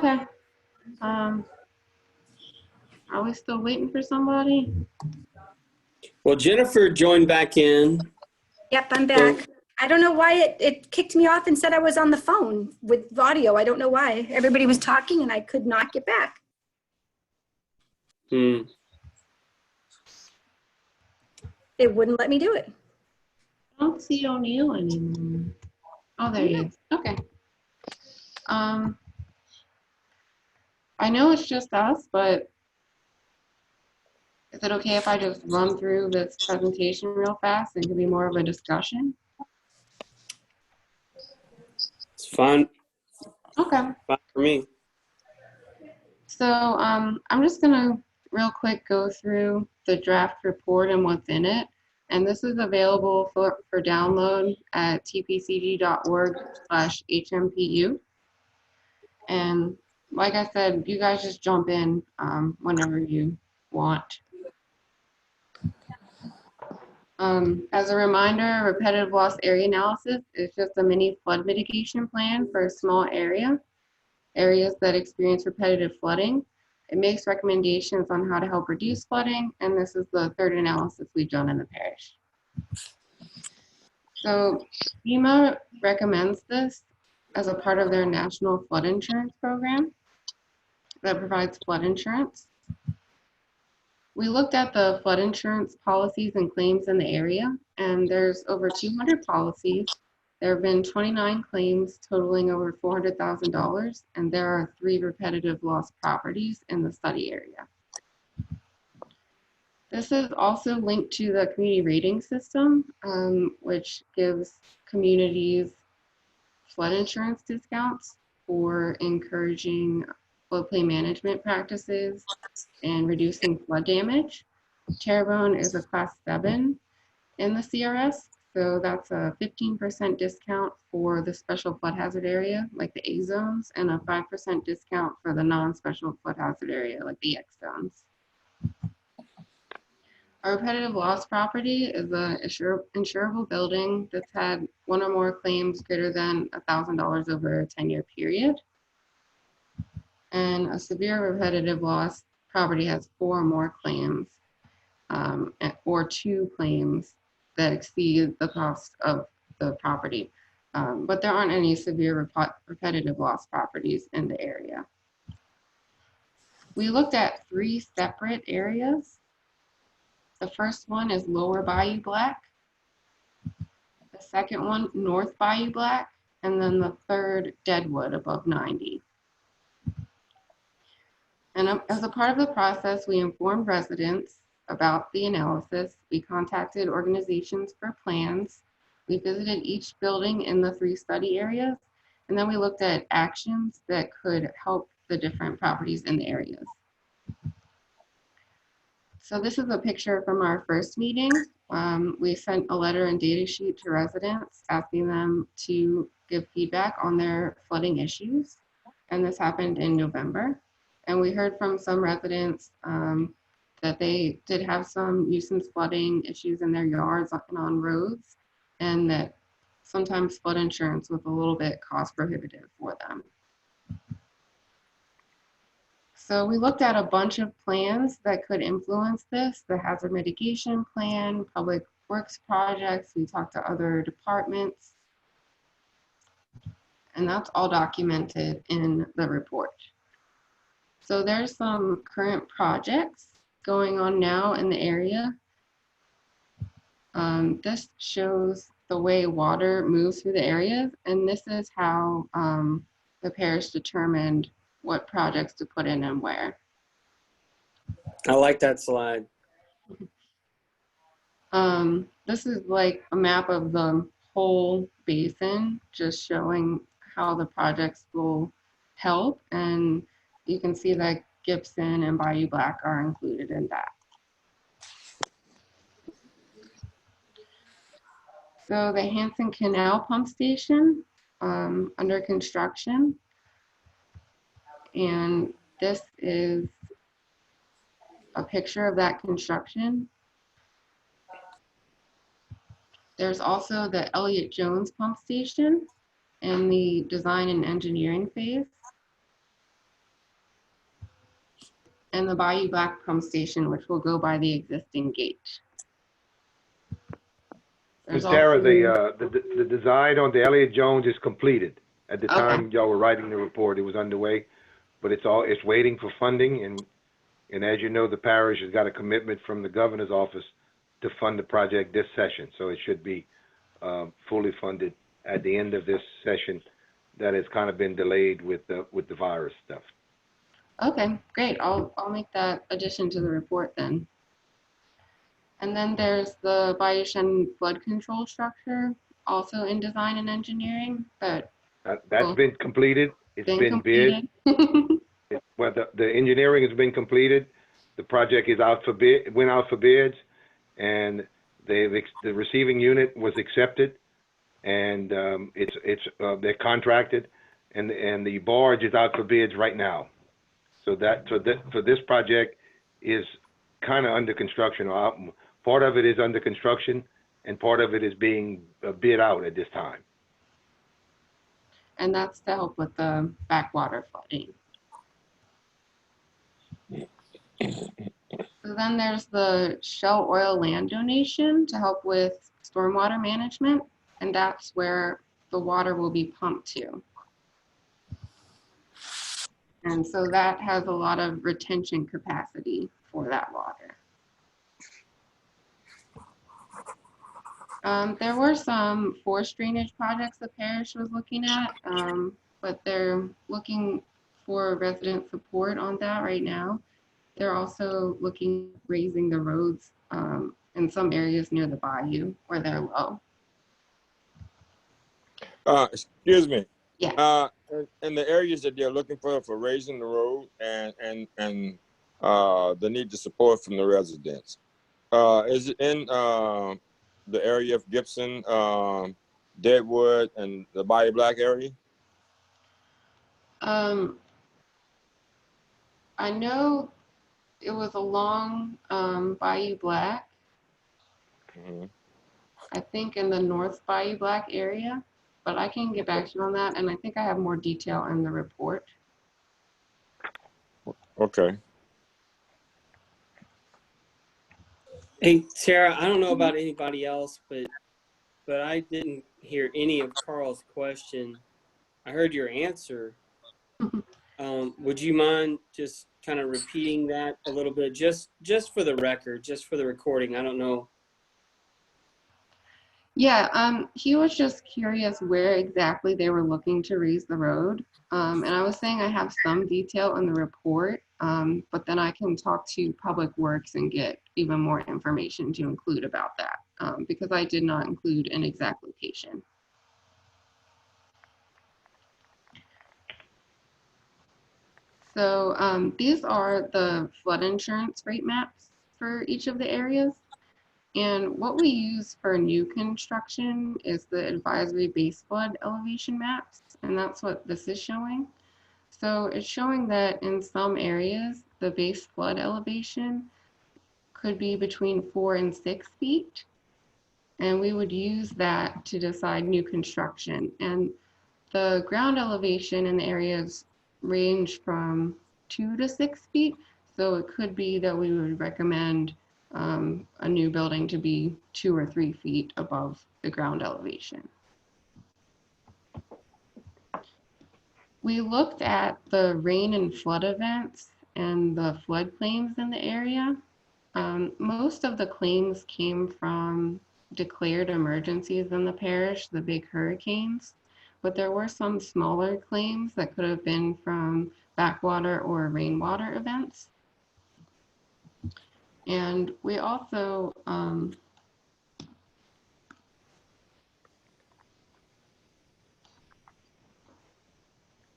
Okay. Are we still waiting for somebody? Well, Jennifer joined back in. Yep, I'm back. I don't know why it kicked me off and said I was on the phone with audio. I don't know why. Everybody was talking and I could not get back. It wouldn't let me do it. I don't see O'Neill anymore. Oh, there he is. Okay. I know it's just us, but is it okay if I just run through this presentation real fast and it can be more of a discussion? It's fine. Okay. Fine for me. So I'm just gonna real quick go through the draft report and what's in it. And this is available for download at tpcg.org/HMPU. And like I said, you guys just jump in whenever you want. As a reminder, repetitive loss area analysis is just a mini flood mitigation plan for a small areas that experience repetitive flooding. It makes recommendations on how to help reduce flooding, and this is the third analysis we've done in the parish. So FEMA recommends this as a part of their national flood insurance program that provides flood insurance. We looked at the flood insurance policies and claims in the area, and there's over 200 policies. There have been 29 claims totaling over $400,000, and there are 3 repetitive loss properties in the study area. This is also linked to the community rating system, which gives communities flood insurance discounts for encouraging floodplain management practices and reducing flood damage. Terrebonne is a class 7 in the CRS, so that's a 15% discount for the special flood hazard area, like the A zones, and a 5% discount for the non-special flood hazard area, like the X zones. A repetitive loss property is an insurable building that's had 1 or more claims greater than $1,000 over a 10-year period. And a severe repetitive loss property has 4 or more claims or 2 claims that exceed the cost of the property. But there aren't any severe repetitive loss properties in the area. We looked at 3 separate areas. The first one is Lower Bayou Black. The second one, North Bayou Black. And then the third, Deadwood above 90. And as a part of the process, we informed residents about the analysis. We contacted organizations for plans. We visited each building in the 3 study areas. And then we looked at actions that could help the different properties in the areas. So this is a picture from our first meeting. We sent a letter and data sheet to residents asking them to give feedback on their flooding issues. And this happened in November. And we heard from some residents that they did have some nuisance flooding issues in their yards and on roads, and that sometimes flood insurance was a little bit cost prohibitive for them. So we looked at a bunch of plans that could influence this: the hazard mitigation plan, public works projects. We talked to other departments, and that's all documented in the report. So there's some current projects going on now in the area. This shows the way water moves through the area, and this is how the parish determined what projects to put in and where. I like that slide. This is like a map of the whole basin, just showing how the projects will help, and you can see that Gibson and Bayou Black are included in that. So the Hansen Canal Pump Station, under construction. And this is a picture of that construction. There's also the Elliott Jones Pump Station in the design and engineering phase. and the Bayou Black pump station, which will go by the existing gate. And There's Sarah, also, the design on the Elliott Jones is completed. At the Okay. time y'all were writing the report, it was underway, but it's waiting for funding, and as you know, the parish has got a commitment from the governor's office to fund the project this session, so it should be fully funded at the end of this session. That has kind of been delayed with the virus stuff. Okay, great. I'll make that addition to the report then. And then there's the Bayou Chene flood control structure, also in design and engineering, but That's been completed. It's been bid. completed. Well, the engineering has been completed. The project is out for bid. Went out for bids, and the receiving unit was accepted, and they're contracted, and the barge is out for bids right now. So this project is kind of under construction. Part of it is under construction, and part of it is being bid out at this time. And that's to help with the backwater flooding. So then there's the Shell Oil land donation to help with stormwater management, and that's where the water will be pumped to. And so that has a lot of retention capacity for that water. There were some forest drainage projects the parish was looking at, but they're looking for resident support on that right now. They're also looking at raising the roads in some areas near the bayou where they're low. Excuse me. Yeah. In the areas that they're looking for raising the road and the need to support from the residents, is it in the area of Gibson, Deadwood, and the Bayou Black area? I know it was along Bayou Black. Mm-hmm. I think in the North Bayou Black area, but I can get back to you on that, and I think I have more detail in the report. Okay. Hey, Sarah, I don't know about anybody else, but I didn't hear any of Carl's question. I heard your answer. Would you mind just kind of repeating that a little bit, just for the record, just for the recording? I don't know. Yeah, he was just curious where exactly they were looking to raise the road. And I was saying I have some detail in the report, but then I can talk to Public Works and get even more information to include about that, because I did not include an exact location. So these are the flood insurance rate maps for each of the areas. And what we use for new construction is the advisory base flood elevation maps, and that's what this is showing. So it's showing that in some areas, the base flood elevation could be between 4 and 6 feet. And we would use that to decide new construction. And the ground elevation in the areas range from 2 to 6 feet. So it could be that we would recommend a new building to be 2 or 3 feet above the ground elevation. We looked at the rain and flood events and the flood claims in the area. Most of the claims came from declared emergencies in the parish, the big hurricanes, but there were some smaller claims that could have been from backwater or rainwater events. And we also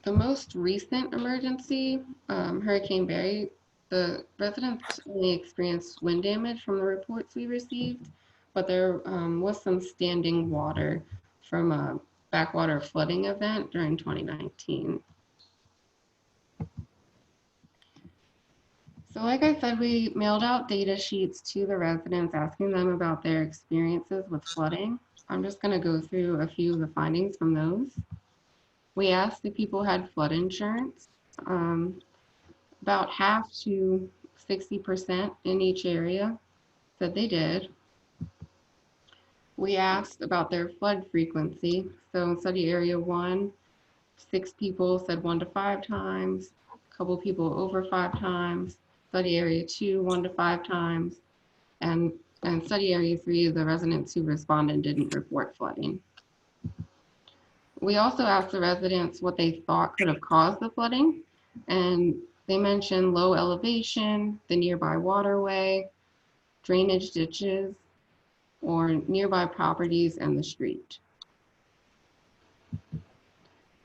the most recent emergency, Hurricane Bayou, the residents only experienced wind damage from the reports we received, but there was some standing water from a backwater flooding event during 2019. So like I said, we mailed out data sheets to the residents asking them about their experiences with flooding. I'm just going to go through a few of the findings from those. We asked if people had flood insurance. about half to 60% in each area said they did. We asked about their flood frequency. So in study area 1, 6 people said 1 to 5 times, a couple people over 5 times. Study area 2, 1 to 5 times. And study area 3, the residents who responded didn't report flooding. We also asked the residents what they thought could have caused the flooding, and they mentioned low elevation, the nearby waterway, drainage ditches, or nearby properties and the street.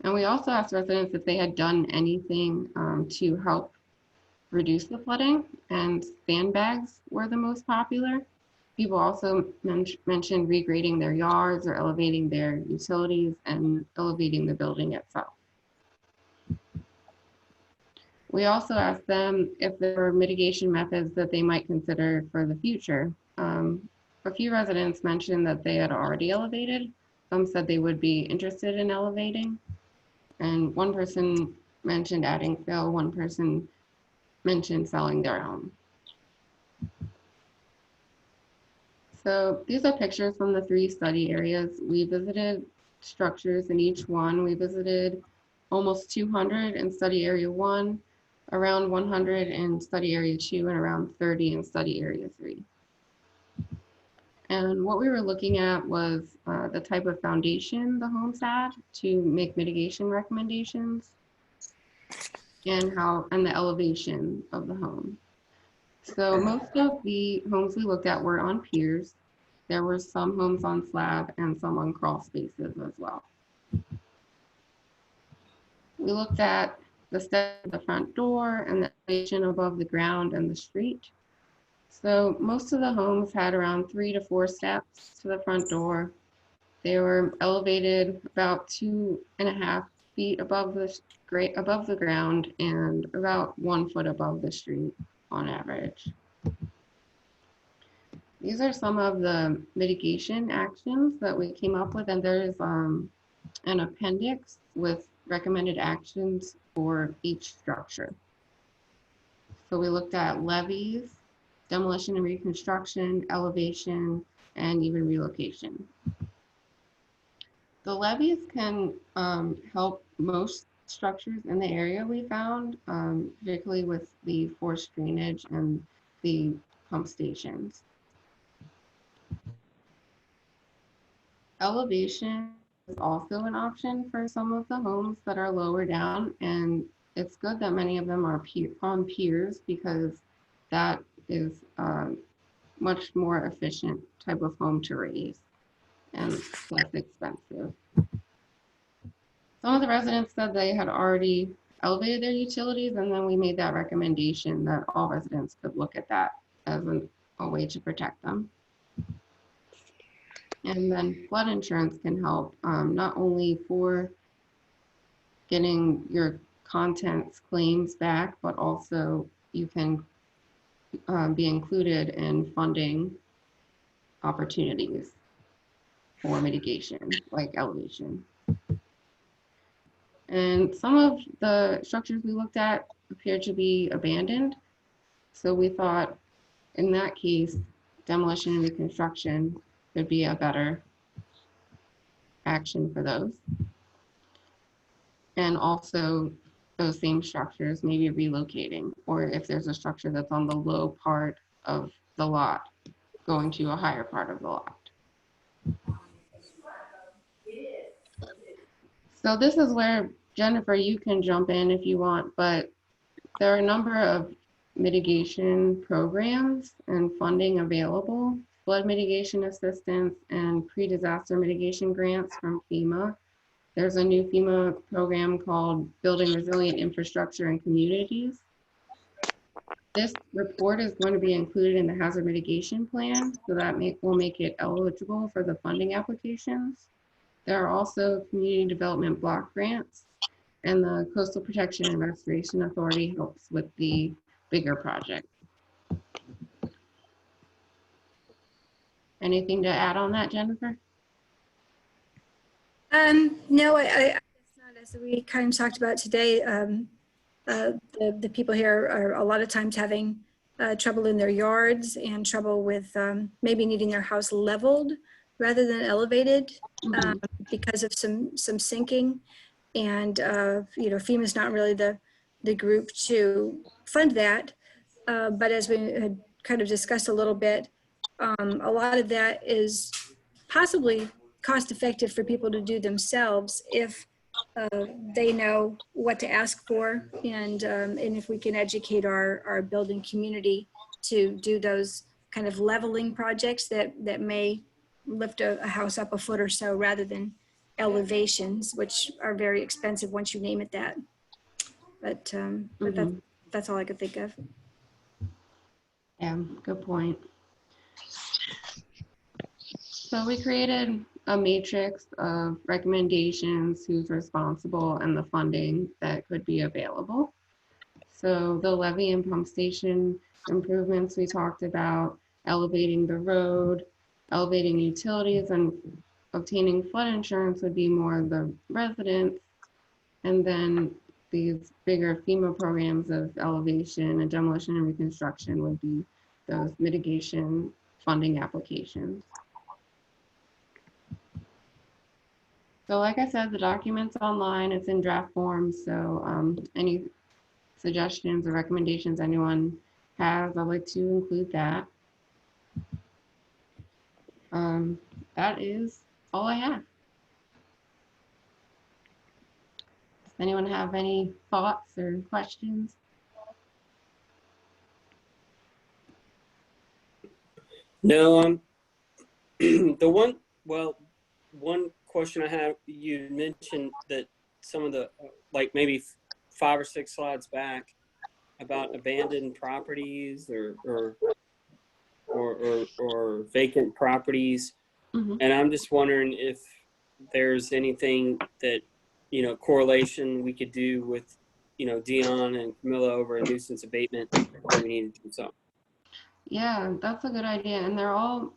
And we also asked residents if they had done anything to help reduce the flooding, and sandbags were the most popular. People also mentioned regrading their yards or elevating their utilities and elevating the building itself. We also asked them if there were mitigation methods that they might consider for the future. A few residents mentioned that they had already elevated. Some said they would be interested in elevating. And one person mentioned adding fill, one person mentioned selling their home. So these are pictures from the 3 study areas. We visited structures in each one. We visited almost 200 in study area 1, around 100 in study area 2, and around 30 in study area 3. And what we were looking at was the type of foundation the homes had to make mitigation recommendations, and the elevation of the home. So most of the homes we looked at were on piers. There were some homes on slab and some on crawl spaces as well. We looked at the step of the front door and the elevation above the ground and the street. So most of the homes had around 3 to 4 steps to the front door. They were elevated about 2.5 feet above the ground and about 1 foot above the street on average. These are some of the mitigation actions that we came up with, and there's an appendix with recommended actions for each structure. So we looked at levees, demolition and reconstruction, elevation, and even relocation. The levees can help most structures in the area we found, particularly with the forced drainage and the pump stations. Elevation is also an option for some of the homes that are lower down, and it's good that many of them are on piers, because that is much more efficient type of home to raise and less expensive. Some of the residents said they had already elevated their utilities, and then we made that recommendation that all residents could look at that as a way to protect them. And then flood insurance can help, not only for getting your contents claims back, but also you can be included in funding opportunities for mitigation, like elevation. And some of the structures we looked at appear to be abandoned. So we thought in that case, demolition and reconstruction could be a better action for those. And also those same structures, maybe relocating, or if there's a structure that's on the low part of the lot, going to a higher part of the lot. So this is where, Jennifer, you can jump in if you want, but there are a number of mitigation programs and funding available, flood mitigation assistance and pre-disaster mitigation grants from FEMA. There's a new FEMA program called Building Resilient Infrastructure in Communities. This report is going to be included in the hazard mitigation plan, so that will make it eligible for the funding applications. There are also community development block grants, and the Coastal Protection and Restoration Authority helps with the bigger project. Anything to add on that, Jennifer? No, I guess not. As we kind of talked about today, the people here are a lot of times having trouble in their yards and trouble with maybe needing their house leveled rather than elevated because of some sinking. And, FEMA's not really the group to fund that. But as we had kind of discussed a little bit, a lot of that is possibly cost effective for people to do themselves if they know what to ask for, and if we can educate our building community to do those kind of leveling projects that may lift a house up a foot or so rather than elevations, which are very expensive once you name it that. But that's all I could think of. Yeah, good point. So we created a matrix of recommendations, who's responsible, and the funding that could be available. So the levee and pump station improvements we talked about, elevating the road, elevating utilities, and obtaining flood insurance would be more of the residents. And then these bigger FEMA programs of elevation and demolition and reconstruction would be those mitigation funding applications. So like I said, the document's online, it's in draft form. So any suggestions or recommendations anyone has, I'd like to include that. That is all I have. Does anyone have any thoughts or questions? No, one question I have, you mentioned that some of the, like maybe 5 or 6 slides back, about abandoned properties or vacant properties. Mm-hmm. And I'm just wondering if there's anything that, correlation we could do with, Dion and Camilla over a nuisance abatement that we need to do something. Yeah, that's a good idea. And they're all,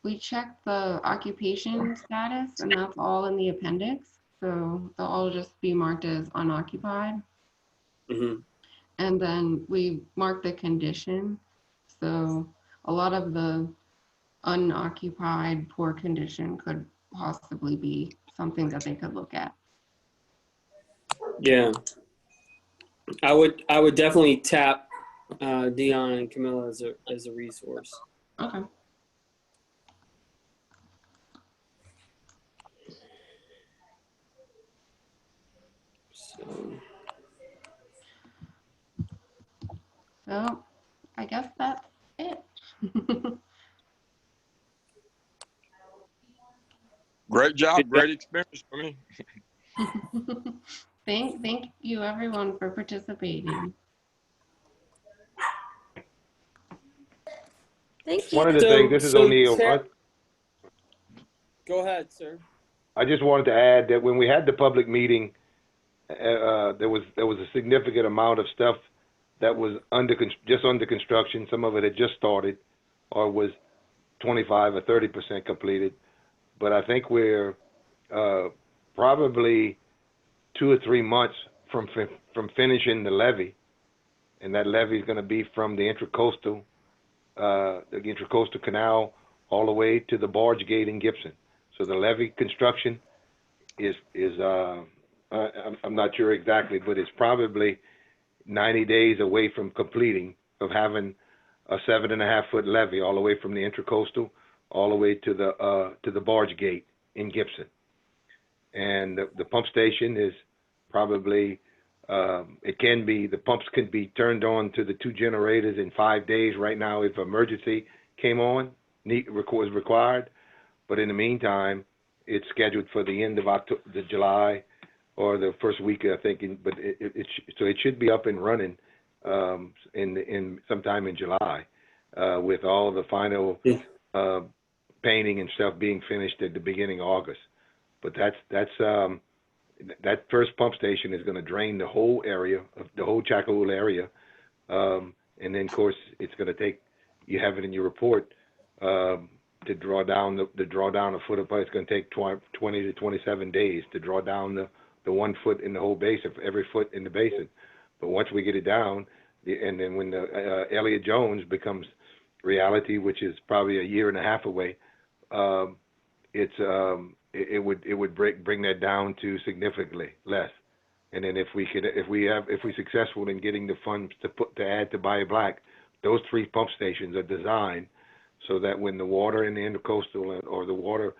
we checked the occupation status, and that's all in the appendix. So they'll all just be marked as unoccupied. Mm-hmm. And then we mark the condition. So a lot of the unoccupied poor condition could possibly be something that they could look at. Yeah, I would definitely tap Dion and Camilla as a resource. Okay. So I guess that's it. Great job, great experience for me. Thank you everyone for participating. Thank you. One of the things, this is O'Neill. Go ahead, sir. I just wanted to add that when we had the public meeting, there was a significant amount of stuff that was just under construction. Some of it had just started, or was 25 or 30% completed. But I think we're probably 2 or 3 months from finishing the levee, and that levee is going to be from the Intracoastal Canal all the way to the barge gate in Gibson. So the levee construction is I'm not sure exactly, but it's probably 90 days away from completing, of having a 7.5-foot levee all the way from the Intracoastal all the way to the barge gate in Gibson. And the pump station is probably the pumps can be turned on to the 2 generators in 5 days right now if emergency came on, was required. But in the meantime, it's scheduled for the end of July or the first week, I think. But so it should be up and running in sometime in July, with all the final painting and stuff being finished at the beginning of August. But that first pump station is going to drain the whole area, of the whole Chacahula area, and then of course it's going to take. You have it in your report. To draw down a foot of pipe, it's going to take 20 to 27 days to draw down the 1 foot in the whole basin, for every foot in the basin. But once we get it down, and then when the Elliott Jones becomes reality, which is probably a year and a half away, it would bring that down to significantly less. And then if we're successful in getting the funds to add to Bayou Black, those 3 pump stations are designed so that when the water in the Intracoastal or the water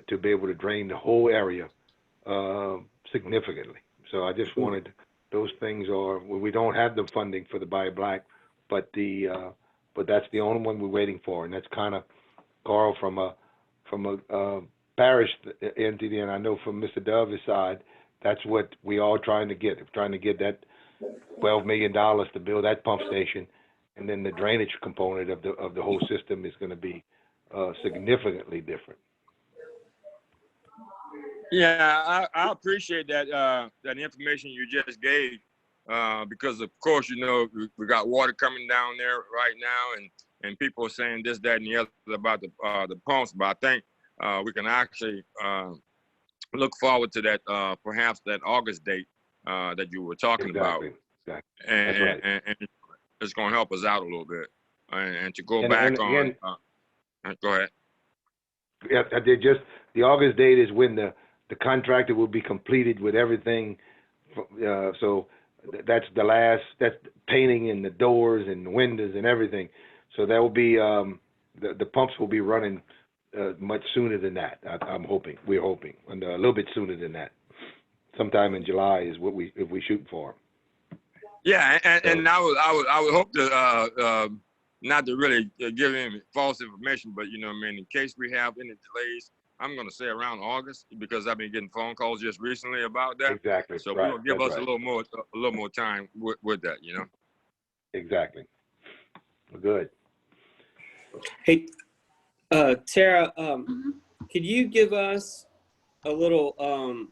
to be able to drain the whole area significantly. So I just wanted, those things are, we don't have the funding for the Bayou Black, but that's the only one we're waiting for, and that's kind of, Carl, from a parish entity, and I know from Mr. Dove's side, that's what we all trying to get. We're trying to get that $12 million to build that pump station, and then the drainage component of the whole system is going to be significantly different. Yeah, I appreciate that that information you just gave, because of course, you know, we got water coming down there right now, and people are saying this, that, and the other about the pumps, but I think we can actually look forward to that, perhaps that August date that you were talking about. Exactly. And, That's right. and it's going to help us out a little bit. And to go And back again, on, go ahead. Yeah, the August date is when the contractor will be completed with everything. So that's that's painting in the doors and the windows and everything. So that will be, the pumps will be running much sooner than that. We're hoping, and a little bit sooner than that. Sometime in July is what if we shoot for. Yeah, and I would hope to not to really give any false information, but you know, I mean, in case we have any delays, I'm going to say around August, because I've been getting phone calls just recently about that. Exactly. So right. we're going to give That's us right. a little more time with that, you know. Exactly. Good. Hey, Tara, could you give us a little,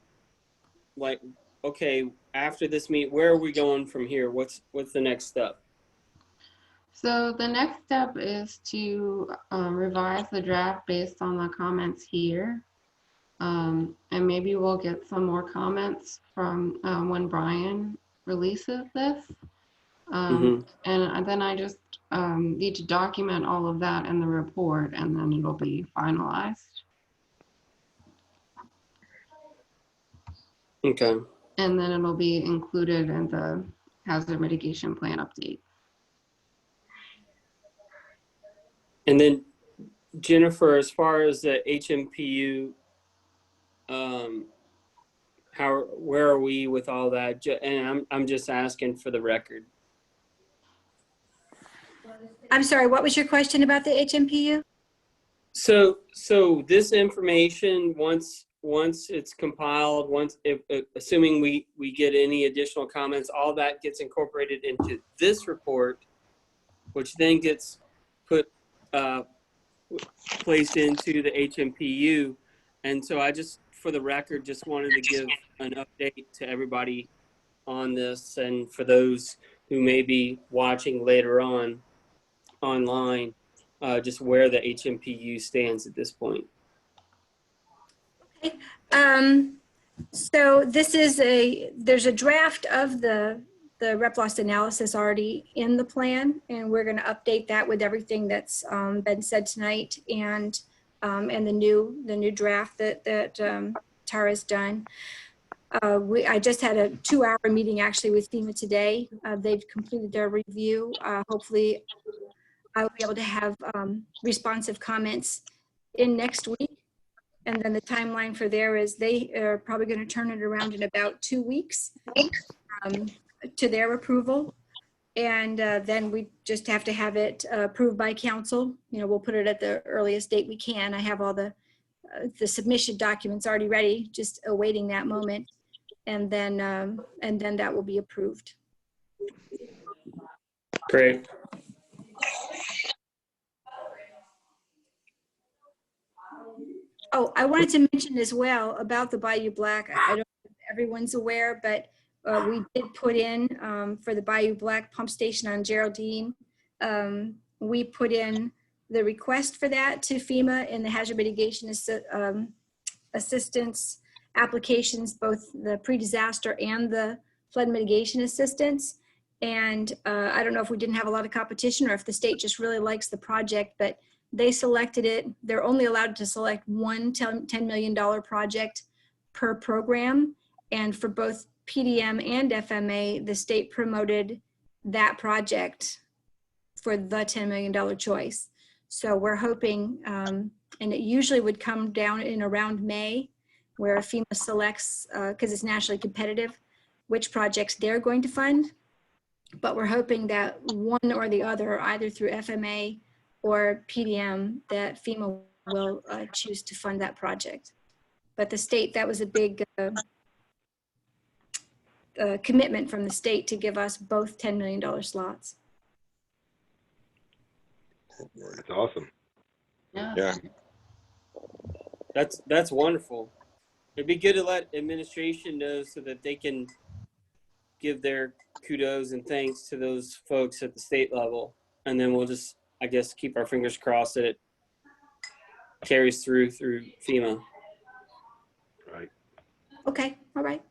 like, okay, after this meet, where are we going from here? What's the next step? So the next step is to revise the draft based on the comments here. And maybe we'll get some more comments from when Brian releases this. And then I just need to document all of that in the report, and then it'll be finalized. Okay. And then it'll be included in the hazard mitigation plan update. And then Jennifer, as far as the HMPU, where are we with all that? And I'm just asking for the record. I'm sorry, what was your question about the HMPU? So this information, once it's compiled, assuming we get any additional comments, all that gets incorporated into this report, which then gets placed into the HMPU. And so I just, for the record, just wanted to give an update to everybody on this, and for those who may be watching later on online, just where the HMPU stands at this point. Okay. So this is there's a draft of the rep loss analysis already in the plan, and we're going to update that with everything that's been said tonight, and the new draft that Tara's done. I just had a 2-hour meeting actually with FEMA today. They've completed their review. Hopefully I will be able to have responsive comments in next week. And then the timeline for there is they are probably going to turn it around in about 2 weeks to their approval. And then we just have to have it approved by council. You know, we'll put it at the earliest date we can. I have all the submission documents already ready, just awaiting that moment. And then that will be approved. Great. Oh, I wanted to mention as well about the Bayou Black. I don't know if everyone's aware, but we did put in for the Bayou Black pump station on Geraldine. We put in the request for that to FEMA in the hazard mitigation assistance applications, both the pre-disaster and the flood mitigation assistance. And I don't know if we didn't have a lot of competition or if the state just really likes the project, but they selected it. They're only allowed to select one $10 million project per program. And for both PDM and FMA, the state promoted that project for the $10 million choice. So we're hoping, and it usually would come down in around May, where FEMA selects, because it's nationally competitive, which projects they're going to fund. But we're hoping that one or the other, either through FMA or PDM, that FEMA will choose to fund that project. But the state, that was a big commitment from the state to give us both $10 million slots. That's awesome. Yeah. That's wonderful. It'd be good to let administration know so that they can give their kudos and thanks to those folks at the state level. And then we'll just, I guess, keep our fingers crossed that it carries through FEMA. Right. Okay, all right.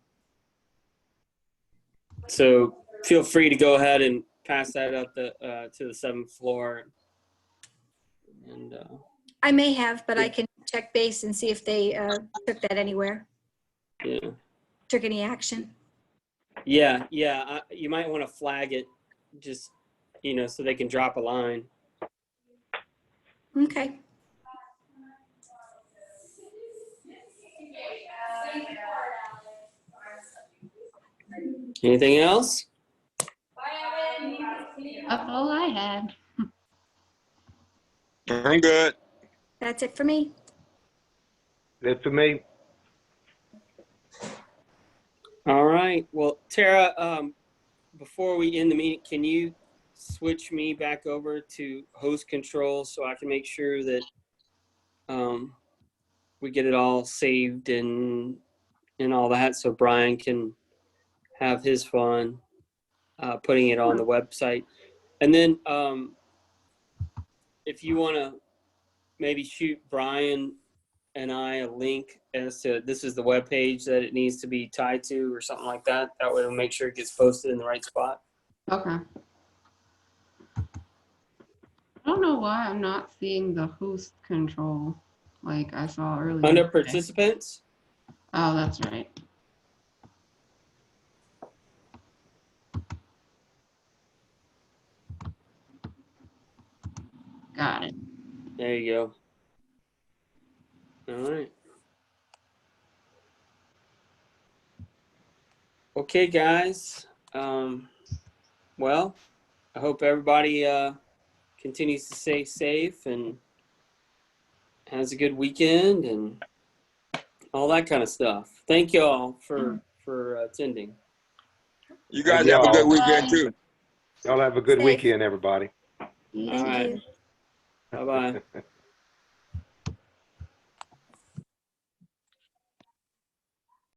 So feel free to go ahead and pass that up to the 7th floor. And I may have, but I can check base and see if they took that anywhere, yeah. took any action. Yeah. You might want to flag it just, so they can drop a line. Okay. Anything else? That's all I had. I'm good. That's it for me. That's for me. All right. Well, Tara, before we end the meeting, can you switch me back over to host control so I can make sure that we get it all saved and all that, so Brian can have his fun putting it on the website. And then if you want to maybe shoot Brian and I a link as to this is the web page that it needs to be tied to or something like that. That way we'll make sure it gets posted in the right spot. Okay. I don't know why I'm not seeing the host control like I saw earlier. Under today. participants? Oh, that's right. Got it. There you go. All right. Okay, guys. Well, I hope everybody continues to stay safe and has a good weekend and all that kind of stuff. Thank you all for attending. You guys Thank have a y'all. good weekend too. Y'all have a good Safe. weekend, everybody. All Thank right. you. Bye-bye.